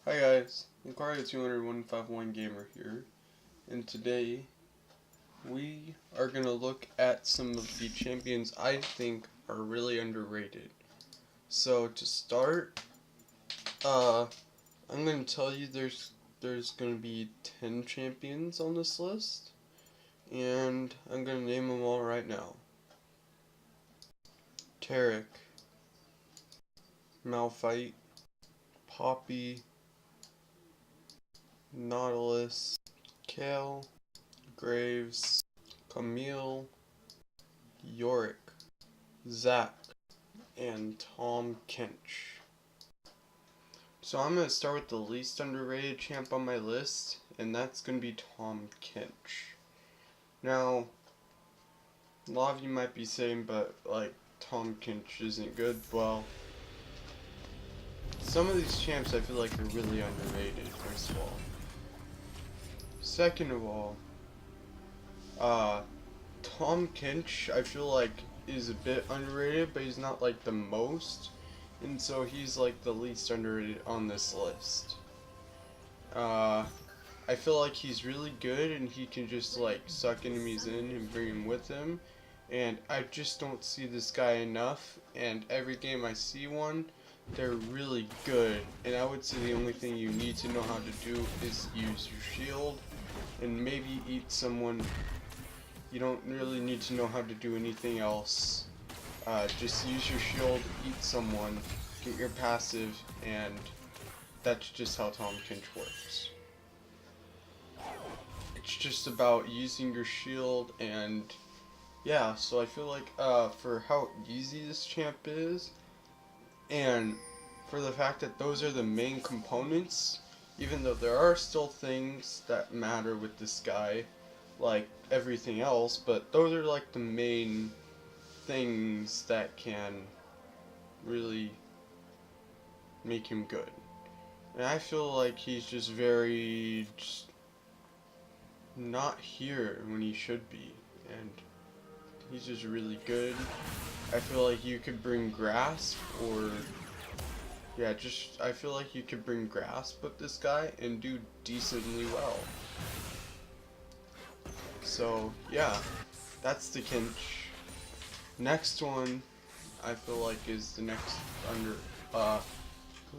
Hi guys, Lucario20151 Gamer here, and today we are going to look at some of the champions I think are really underrated. So to start, I'm going to tell you there's going to be 10 champions on this list, and I'm going to name them all right now. Taric, Malphite, Poppy, Nautilus, Kale, Graves, Camille, Yorick, Zac, and Tahm Kench. So I'm going to start with the least underrated champ on my list, and that's going to be Tahm Kench. Now, a lot of you might be saying, but like, Tahm Kench isn't good. Well, some of these champs I feel like are really underrated, first of all. Second of all, Tahm Kench I feel like is a bit underrated, but he's not like the most, and so he's like the least underrated on this list. I feel like he's really good and he can just like suck enemies in and bring them with him, and I just don't see this guy enough, and every game I see one, they're really good, and I would say the only thing you need to know how to do is use your shield and maybe eat someone. You don't really need to know how to do anything else. Just use your shield, eat someone, get your passive, and that's just how Tahm Kench works. It's just about using your shield, and yeah, so I feel like for how easy this champ is, and for the fact that those are the main components, even though there are still things that matter with this guy, like everything else, but those are like the main things that can really make him good. And I feel like he's just very not here when he should be, and he's just really good. I feel like you could bring Grasp, or yeah, I feel like you could bring Grasp with this guy and do decently well. So yeah, that's the Kench. Next one I feel like is the next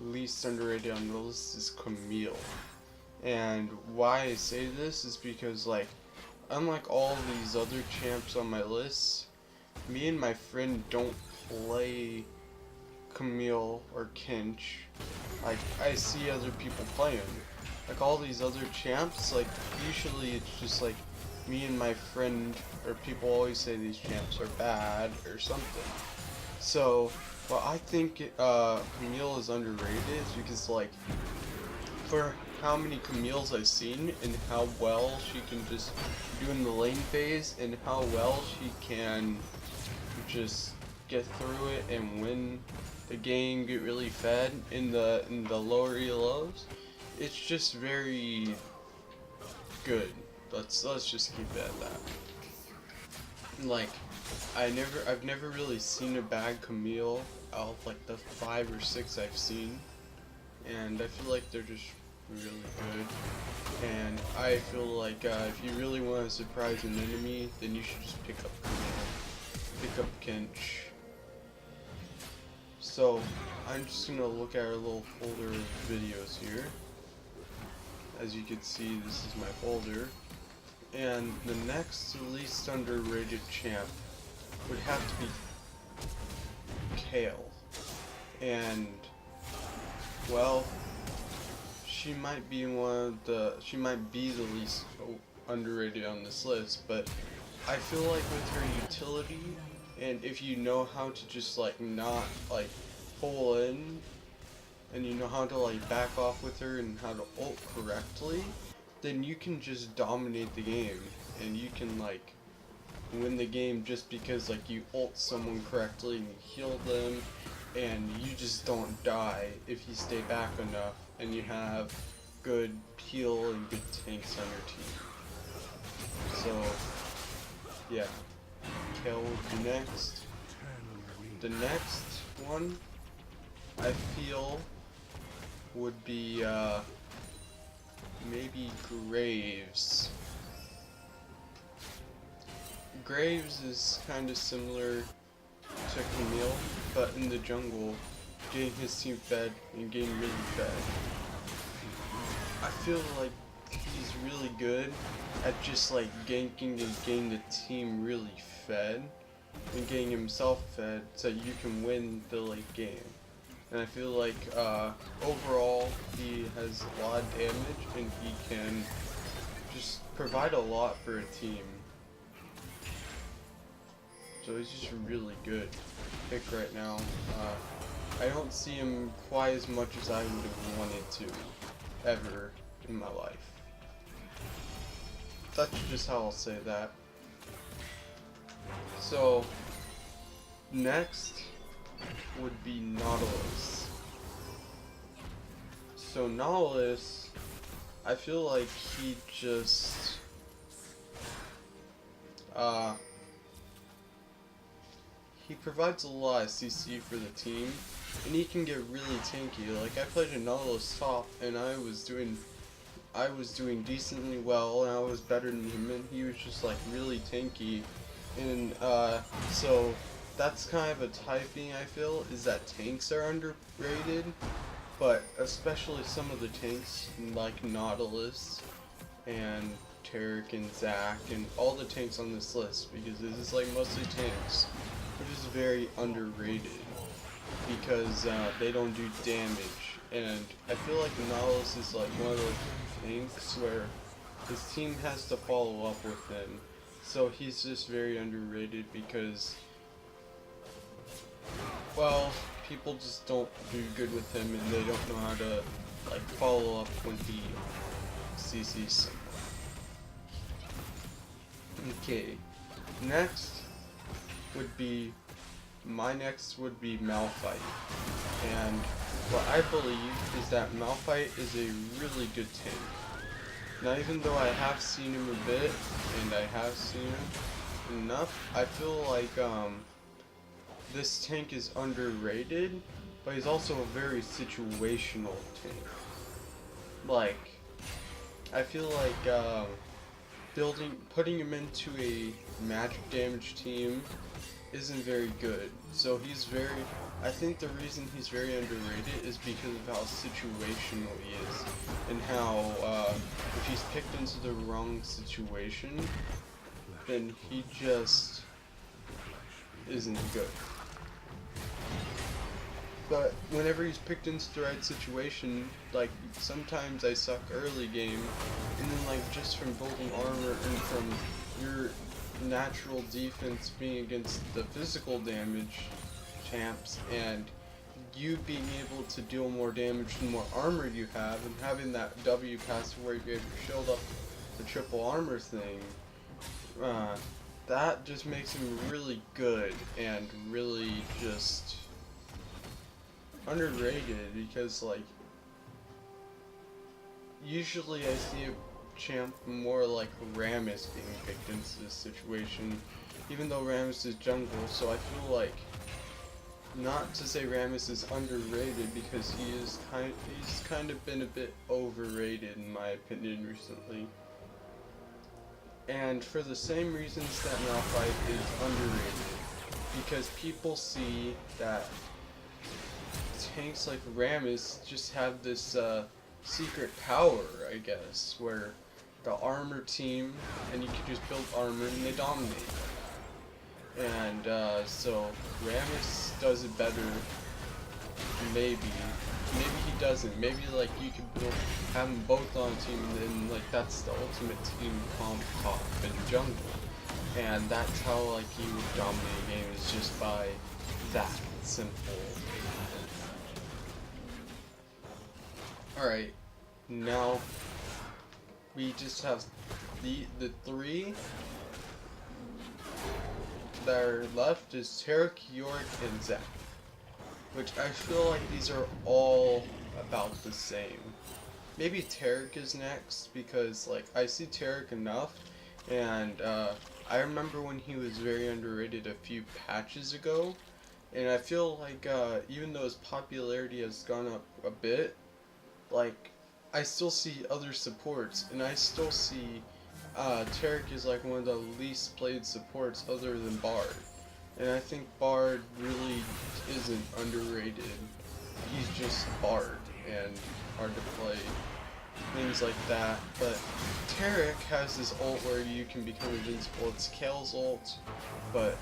least underrated on the list is Camille. And why I say this is because, like, unlike all these other champs on my list, me and my friend don't play Camille or Kench. Like, I see other people play him. Like, all these other champs, like, usually it's just like me and my friend, or people always say these champs are bad or something. So, well, I think Camille is underrated is because, like, for how many Camille's I've seen and how well she can just do in the lane phase and how well she can just get through it and win the game, get really fed in the lower ELOs. It's just very good. Let's just keep it at that. Like, I've never really seen a bad Camille out of like the 5 or 6 I've seen, and I feel like they're just really good. And I feel like if you really want to surprise an enemy, then you should just pick up Camille, pick up Kench. So I'm just gonna look at our little folder of videos here. As you can see, this is my folder. And the next least underrated champ would have to be Kale. And, well, she might be she might be the least underrated on this list, but I feel like with her utility, and if you know how to just like not like pull in, and you know how to like back off with her and how to ult correctly, then you can just dominate the game, and you can like win the game just because like you ult someone correctly and you heal them, and you just don't die if you stay back enough and you have good heal and good tanks on your team. So yeah, Kale would be next. The next one I feel would be maybe Graves. Graves is kind of similar to Camille, but in the jungle, getting his team fed and getting really fed. I feel like he's really good at just like ganking and getting the team really fed and getting himself fed so you can win the late game. And I feel like overall he has a lot of damage and he can just provide a lot for a team. So he's just really good pick right now. I don't see him quite as much as I would have wanted to ever in my life. That's just how I'll say that. So next would be Nautilus. So Nautilus, I feel like he just he provides a lot of CC for the team, and he can get really tanky. Like I played a Nautilus top, and I was doing decently well, and I was better than him, and he was just like really tanky. And so that's kind of a typing I feel, is that tanks are underrated, but especially some of the tanks like Nautilus and Taric and Zac and all the tanks on this list, because this is like mostly tanks, which is very underrated because they don't do damage. And I feel like Nautilus is like one of those tanks where his team has to follow up with him. So he's just very underrated because, well, people just don't do good with him and they don't know how to like follow up when he CCs someone. Okay, next would be Malphite. And what I believe is that Malphite is a really good tank. Now, even though I have seen him a bit, and I have seen him enough, I feel like this tank is underrated, but he's also a very situational tank. Like, I feel like putting him into a magic damage team isn't very good. So I think the reason he's very underrated is because of how situational he is, and how if he's picked into the wrong situation, then he just isn't good. But whenever he's picked into the right situation, like sometimes I suck early game, and then like just from building armor and from your natural defense being against the physical damage champs, and you being able to deal more damage the more armor you have, and having that W pass where you get your shield up the triple armor thing, that just makes him really good and really just underrated, because like usually I see a champ more like Rammus being picked into this situation, even though Rammus is jungle. So I feel like, not to say Rammus is underrated, because he's kind of been a bit overrated in my opinion recently. And for the same reasons that Malphite is underrated, because people see that tanks like Rammus just have this secret power, I guess, where the armor team, and you can just build armor and they dominate. And so Rammus does it better, maybe he doesn't. Maybe like you could have them both on a team, and then like that's the ultimate team comp top in jungle, and that's how like he would dominate a game, is just by that simple. Alright, now we just have the three that are left is Taric, Yorick, and Zac, which I feel like these are all about the same. Maybe Taric is next, because like I see Taric enough, and I remember when he was very underrated a few patches ago, and I feel like even though his popularity has gone up a bit, like, I still see other supports, and I still see Taric is like one of the least played supports other than Bard. And I think Bard really isn't underrated. He's just Bard and hard to play. Things like that. But Taric has this ult where you can become invincible. It's Kale's ult, but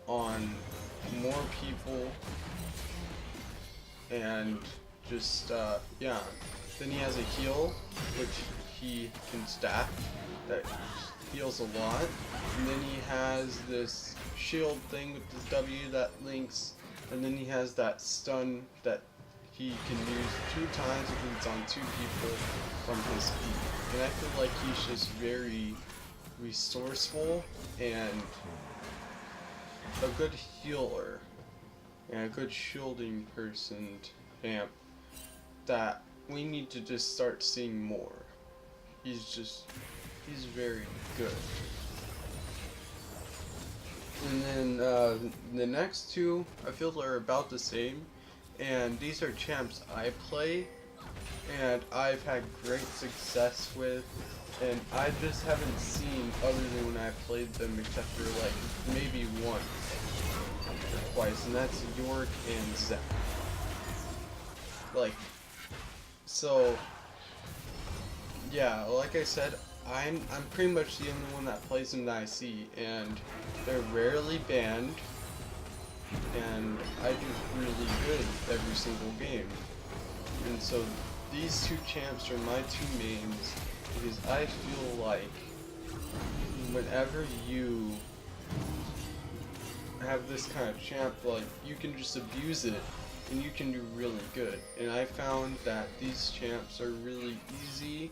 on more people. And just, yeah. Then he has a heal, which he can stack. That heals a lot. And then he has this shield thing with this W that links. And then he has that stun that he can use 2 times if it's on 2 people from his E. And I feel like he's just very resourceful and a good healer and a good shielding person vamp that we need to just start seeing more. He's very good. And then the next 2 I feel are about the same, and these are champs I play and I've had great success with, and I just haven't seen other than when I played them except for like maybe once or twice, and that's Yorick and Zac. Like, so yeah, like I said, I'm pretty much the only one that plays them that I see, and they're rarely banned, and I do really good every single game. And so these 2 champs are my 2 mains, because I feel like whenever you have this kind of champ, like, you can just abuse it and you can do really good. And I found that these champs are really easy.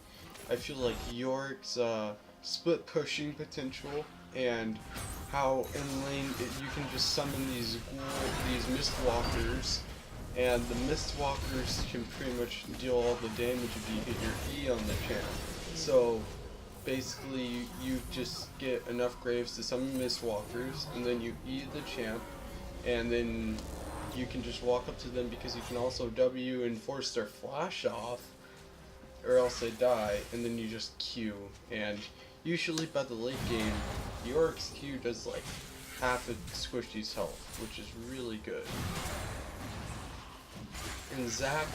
I feel like Yorick's split pushing potential, and how in lane you can just summon these Mistwalkers, and the Mistwalkers can pretty much deal all the damage if you hit your E on the champ. So basically you just get enough graves to summon Mistwalkers, and then you E the champ, and then you can just walk up to them because you can also W and force their flash off, or else they die, and then you just Q. And usually by the late game, Yorick's Q does like half of Squishy's health, which is really good. And Zac,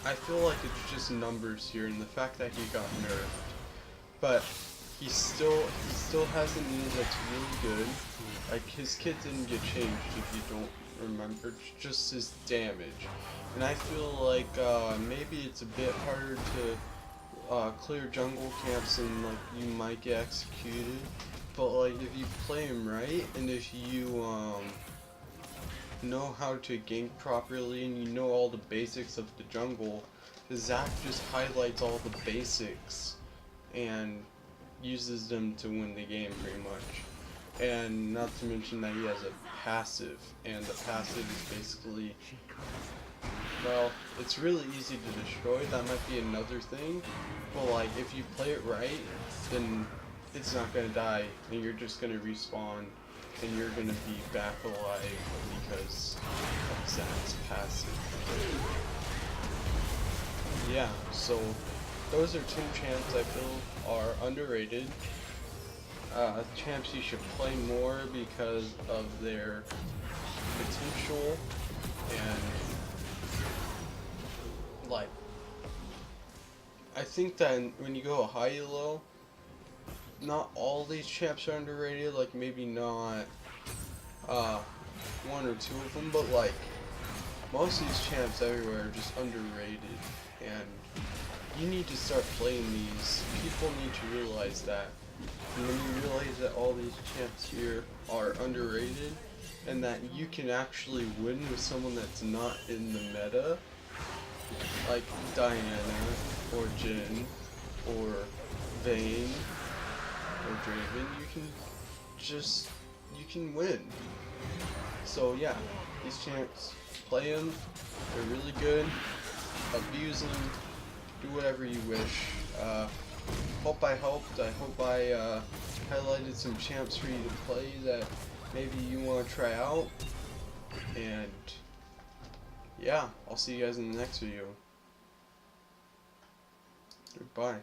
I feel like it's just numbers here, and the fact that he got nerfed, but he still has a knee that's really good. Like, his kit didn't get changed, if you don't remember, just his damage. And I feel like maybe it's a bit harder to clear jungle camps, and like you might get executed. But like if you play him right, and if you know how to gank properly, and you know all the basics of the jungle, Zac just highlights all the basics and uses them to win the game pretty much. And not to mention that he has a passive, and the passive is basically, well, it's really easy to destroy. That might be another thing, but like if you play it right, then it's not gonna die, and you're just gonna respawn, and you're gonna be back alive because of Zac's passive. Yeah, so those are 2 champs I feel are underrated. Champs you should play more because of their potential, and like, I think that when you go high elo, not all these champs are underrated, like maybe not 1 or 2 of them, but like most of these champs everywhere are just underrated, and you need to start playing these. People need to realize that. And when you realize that all these champs here are underrated, and that you can actually win with someone that's not in the meta, like Diana, or Jhin, or Vayne, or Draven, you can win. So yeah, these champs, play them, they're really good, abuse them, do whatever you wish. Hope I helped. I hope I highlighted some champs for you to play that maybe you want to try out. And yeah, I'll see you guys in the next video. Goodbye.